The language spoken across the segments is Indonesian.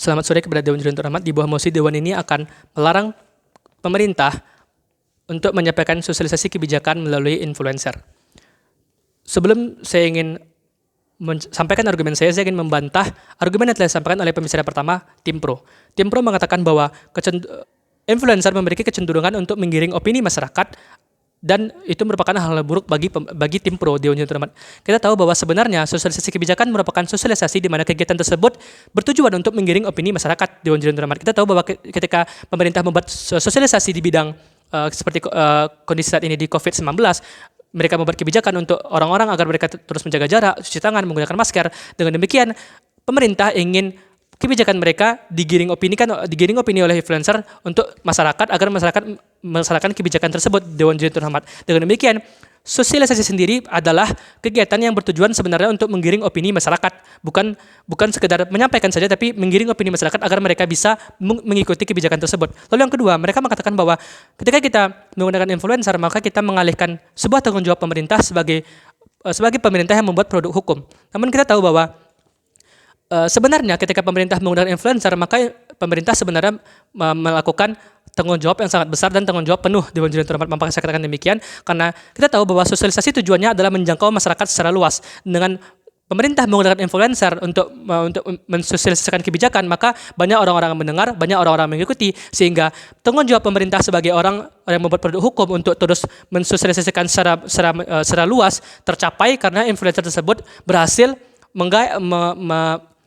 Selamat sore kepada Dewan Juri yang terhormat. Di bawah mosi Dewan ini akan melarang pemerintah untuk menyampaikan sosialisasi kebijakan melalui influencer. Sebelum saya ingin sampaikan argumen saya ingin membantah argumen yang telah disampaikan oleh pembicara pertama, Tim Pro. Tim Pro mengatakan bahwa influencer memiliki kecenderungan untuk menggiring opini masyarakat dan itu merupakan hal yang buruk bagi Tim Pro Dewan Juri yang terhormat. Kita tahu bahwa sebenarnya sosialisasi kebijakan merupakan sosialisasi di mana kegiatan tersebut bertujuan untuk menggiring opini masyarakat Dewan Juri yang terhormat. Kita tahu bahwa ketika pemerintah membuat sosialisasi di bidang seperti kondisi saat ini di COVID-19, mereka membuat kebijakan untuk orang-orang agar mereka terus menjaga jarak, cuci tangan, menggunakan masker. Dengan demikian, pemerintah ingin kebijakan mereka digiring opini oleh influencer untuk masyarakat agar masyarakat melaksanakan kebijakan tersebut Dewan Juri yang terhormat. Dengan demikian, sosialisasi sendiri adalah kegiatan yang bertujuan sebenarnya untuk menggiring opini masyarakat, bukan sekedar menyampaikan saja, tapi menggiring opini masyarakat agar mereka bisa mengikuti kebijakan tersebut. Lalu yang kedua, mereka mengatakan bahwa ketika kita menggunakan influencer, maka kita mengalihkan sebuah tanggung jawab pemerintah sebagai pemerintah yang membuat produk hukum. Namun kita tahu bahwa sebenarnya ketika pemerintah menggunakan influencer, maka pemerintah sebenarnya melakukan tanggung jawab yang sangat besar dan tanggung jawab penuh Dewan Juri yang terhormat. Maka saya katakan demikian karena kita tahu bahwa sosialisasi tujuannya adalah menjangkau masyarakat secara luas. Dengan pemerintah menggunakan influencer untuk mensosialisasikan kebijakan, maka banyak orang-orang yang mendengar, banyak orang-orang yang mengikuti, sehingga tanggung jawab pemerintah sebagai orang yang membuat produk hukum untuk terus mensosialisasikan secara luas tercapai karena influencer tersebut berhasil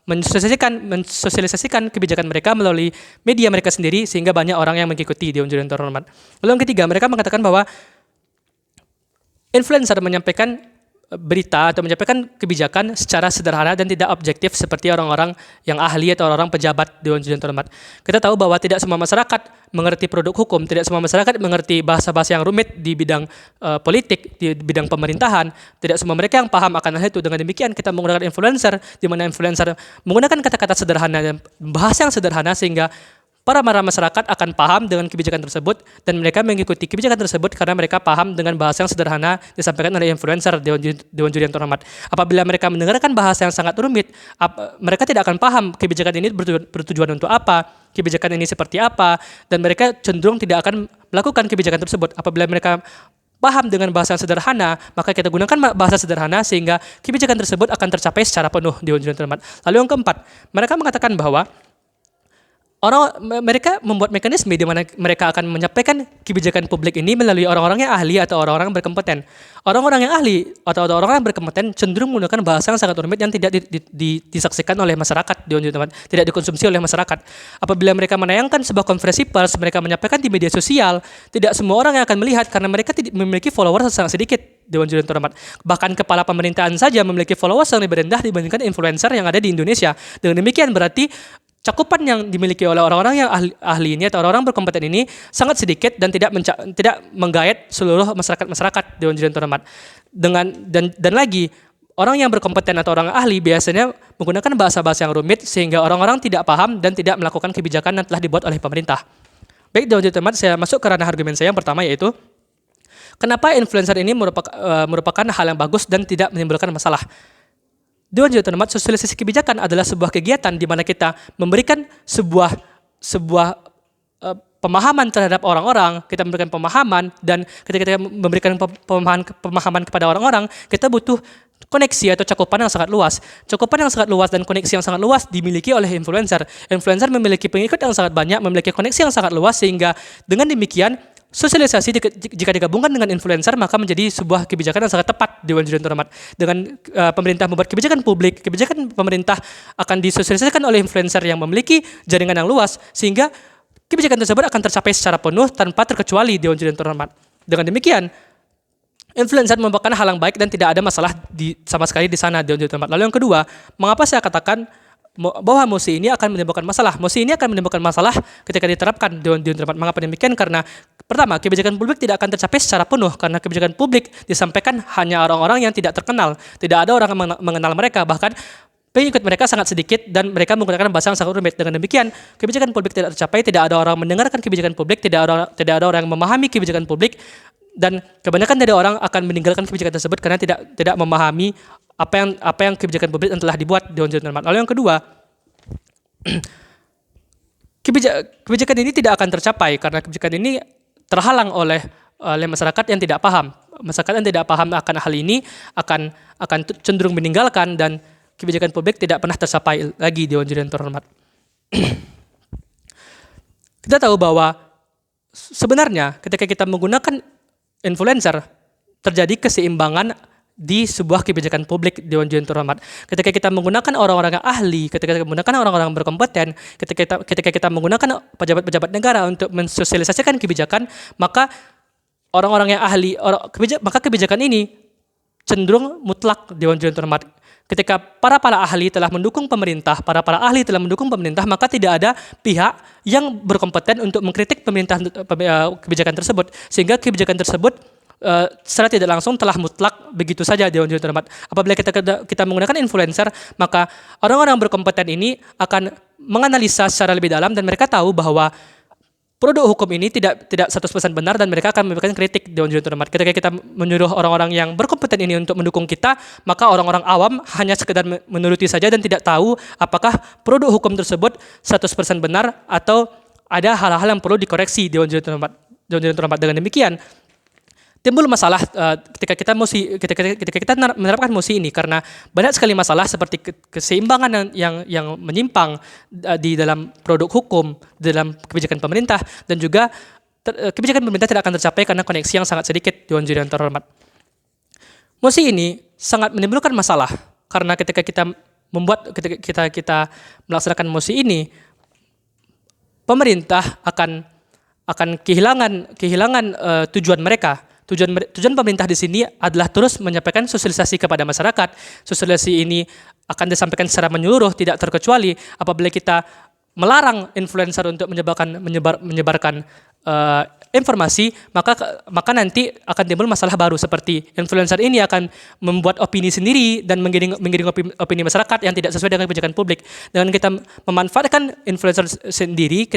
mensosialisasikan kebijakan mereka melalui media mereka sendiri sehingga banyak orang yang mengikuti Dewan Juri yang terhormat. Lalu yang ketiga, mereka mengatakan bahwa influencer menyampaikan berita atau menyampaikan kebijakan secara sederhana dan tidak objektif seperti orang-orang yang ahli atau orang-orang pejabat Dewan Juri yang terhormat. Kita tahu bahwa tidak semua masyarakat mengerti produk hukum, tidak semua masyarakat mengerti bahasa-bahasa yang rumit di bidang politik, di bidang pemerintahan, tidak semua mereka yang paham akan hal itu. Dengan demikian kita menggunakan influencer, di mana influencer menggunakan kata-kata sederhana dan bahasa yang sederhana sehingga para masyarakat akan paham dengan kebijakan tersebut dan mereka mengikuti kebijakan tersebut karena mereka paham dengan bahasa yang sederhana disampaikan oleh influencer Dewan Juri yang terhormat. Apabila mereka mendengarkan bahasa yang sangat rumit, mereka tidak akan paham kebijakan ini bertujuan untuk apa, kebijakan ini seperti apa, dan mereka cenderung tidak akan melakukan kebijakan tersebut. Apabila mereka paham dengan bahasa yang sederhana, maka kita gunakan bahasa sederhana sehingga kebijakan tersebut akan tercapai secara penuh Dewan Juri yang terhormat. Lalu yang keempat, mereka mengatakan bahwa mereka membuat mekanisme di mana mereka akan menyampaikan kebijakan publik ini melalui orang-orang yang ahli atau orang-orang yang berkompeten. Orang-orang yang ahli atau orang-orang yang berkompeten cenderung menggunakan bahasa yang sangat rumit yang tidak disaksikan oleh masyarakat, tidak dikonsumsi oleh masyarakat. Apabila mereka menayangkan sebuah konferensi pers, mereka menyampaikan di media sosial, tidak semua orang yang akan melihat karena mereka memiliki followers sangat sedikit. Dewan Juri yang terhormat. Bahkan kepala pemerintahan saja memiliki followers yang lebih rendah dibandingkan influencer yang ada di Indonesia. Dengan demikian berarti cakupan yang dimiliki oleh orang-orang yang ahli ini atau orang-orang berkompeten ini sangat sedikit dan tidak menggayat seluruh masyarakat Dewan Juri yang terhormat. Dan lagi orang yang berkompeten atau orang ahli biasanya menggunakan bahasa-bahasa yang rumit sehingga orang-orang tidak paham dan tidak melakukan kebijakan yang telah dibuat oleh pemerintah. Baik Dewan Juri yang terhormat, saya masuk ke ranah argumen saya yang pertama, yaitu kenapa influencer ini merupakan hal yang bagus dan tidak menimbulkan masalah. Dewan Juri yang terhormat, sosialisasi kebijakan adalah sebuah kegiatan di mana kita memberikan sebuah pemahaman terhadap orang-orang, kita memberikan pemahaman, dan ketika kita memberikan pemahaman kepada orang-orang, kita butuh koneksi atau cakupan yang sangat luas. Cakupan yang sangat luas dan koneksi yang sangat luas dimiliki oleh influencer. Influencer memiliki pengikut yang sangat banyak, memiliki koneksi yang sangat luas, sehingga dengan demikian sosialisasi jika digabungkan dengan influencer maka menjadi sebuah kebijakan yang sangat tepat Dewan Juri yang terhormat. Dengan pemerintah membuat kebijakan publik, kebijakan pemerintah akan disosialisasikan oleh influencer yang memiliki jaringan yang luas sehingga kebijakan tersebut akan tercapai secara penuh tanpa terkecuali Dewan Juri yang terhormat. Dengan demikian, influencer merupakan hal yang baik dan tidak ada masalah sama sekali di sana Dewan Juri yang terhormat. Lalu yang kedua, mengapa saya katakan bahwa mosi ini akan menimbulkan masalah? Mosi ini akan menimbulkan masalah ketika diterapkan Dewan Juri yang terhormat. Mengapa demikian? Karena pertama, kebijakan publik tidak akan tercapai secara penuh karena kebijakan publik disampaikan hanya orang-orang yang tidak terkenal. Tidak ada orang yang mengenal mereka, bahkan pengikut mereka sangat sedikit dan mereka menggunakan bahasa yang sangat rumit. Dengan demikian, kebijakan publik tidak tercapai, tidak ada orang mendengarkan kebijakan publik, tidak ada orang yang memahami kebijakan publik, dan kebanyakan dari orang akan meninggalkan kebijakan tersebut karena tidak memahami apa yang kebijakan publik yang telah dibuat Dewan Juri yang terhormat. Lalu yang kedua, kebijakan ini tidak akan tercapai karena kebijakan ini terhalang oleh masyarakat yang tidak paham. Masyarakat yang tidak paham akan hal ini akan cenderung meninggalkan dan kebijakan publik tidak pernah tercapai lagi Dewan Juri yang terhormat. Kita tahu bahwa sebenarnya ketika kita menggunakan influencer terjadi keseimbangan di sebuah kebijakan publik Dewan Juri yang terhormat. Ketika kita menggunakan orang-orang yang ahli, ketika kita menggunakan orang-orang berkompeten, ketika kita menggunakan pejabat-pejabat negara untuk mensosialisasikan kebijakan, maka orang-orang yang ahli, maka kebijakan ini cenderung mutlak Dewan Juri yang terhormat. Ketika para ahli telah mendukung pemerintah, maka tidak ada pihak yang berkompeten untuk mengkritik kebijakan tersebut, sehingga kebijakan tersebut secara tidak langsung telah mutlak begitu saja Dewan Juri yang terhormat. Apabila kita menggunakan influencer, maka orang-orang berkompeten ini akan menganalisa secara lebih dalam dan mereka tahu bahwa produk hukum ini tidak 100% benar dan mereka akan memberikan kritik Dewan Juri yang terhormat. Ketika kita menyuruh orang-orang yang berkompeten ini untuk mendukung kita, maka orang-orang awam hanya sekedar menuruti saja dan tidak tahu apakah produk hukum tersebut 100% benar atau ada hal-hal yang perlu dikoreksi Dewan Juri yang terhormat. Dengan demikian, timbul masalah ketika kita menerapkan mosi ini karena banyak sekali masalah seperti keseimbangan yang menyimpang di dalam produk hukum, di dalam kebijakan pemerintah, dan juga kebijakan pemerintah tidak akan tercapai karena koneksi yang sangat sedikit Dewan Juri yang terhormat. Mosi ini sangat menimbulkan masalah karena ketika kita melaksanakan mosi ini, pemerintah akan kehilangan tujuan mereka. Tujuan pemerintah di sini adalah terus menyampaikan sosialisasi kepada masyarakat. Sosialisasi ini akan disampaikan secara menyeluruh, tidak terkecuali apabila kita melarang influencer untuk menyebarkan informasi, maka nanti akan timbul masalah baru seperti influencer ini akan membuat opini sendiri dan menggiring opini masyarakat yang tidak sesuai dengan kebijakan publik. Dengan kita memanfaatkan influencer sendiri,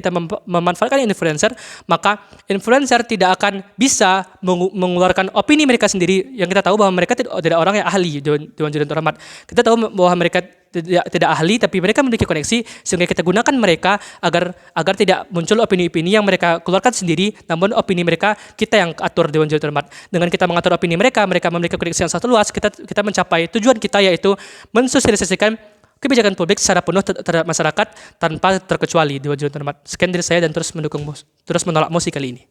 maka influencer tidak akan bisa mengeluarkan opini mereka sendiri yang kita tahu bahwa mereka tidak orang yang ahli Dewan Juri yang terhormat. Kita tahu bahwa mereka tidak ahli, tapi mereka memiliki koneksi sehingga kita gunakan mereka agar tidak muncul opini-opini yang mereka keluarkan sendiri, namun opini mereka kita yang atur Dewan Juri terhormat. Dengan kita mengatur opini mereka memiliki koneksi yang sangat luas, kita mencapai tujuan kita, yaitu mensosialisasikan kebijakan publik secara penuh terhadap masyarakat tanpa terkecuali Dewan Juri terhormat. Sekian dari saya dan terus menolak mosi kali ini.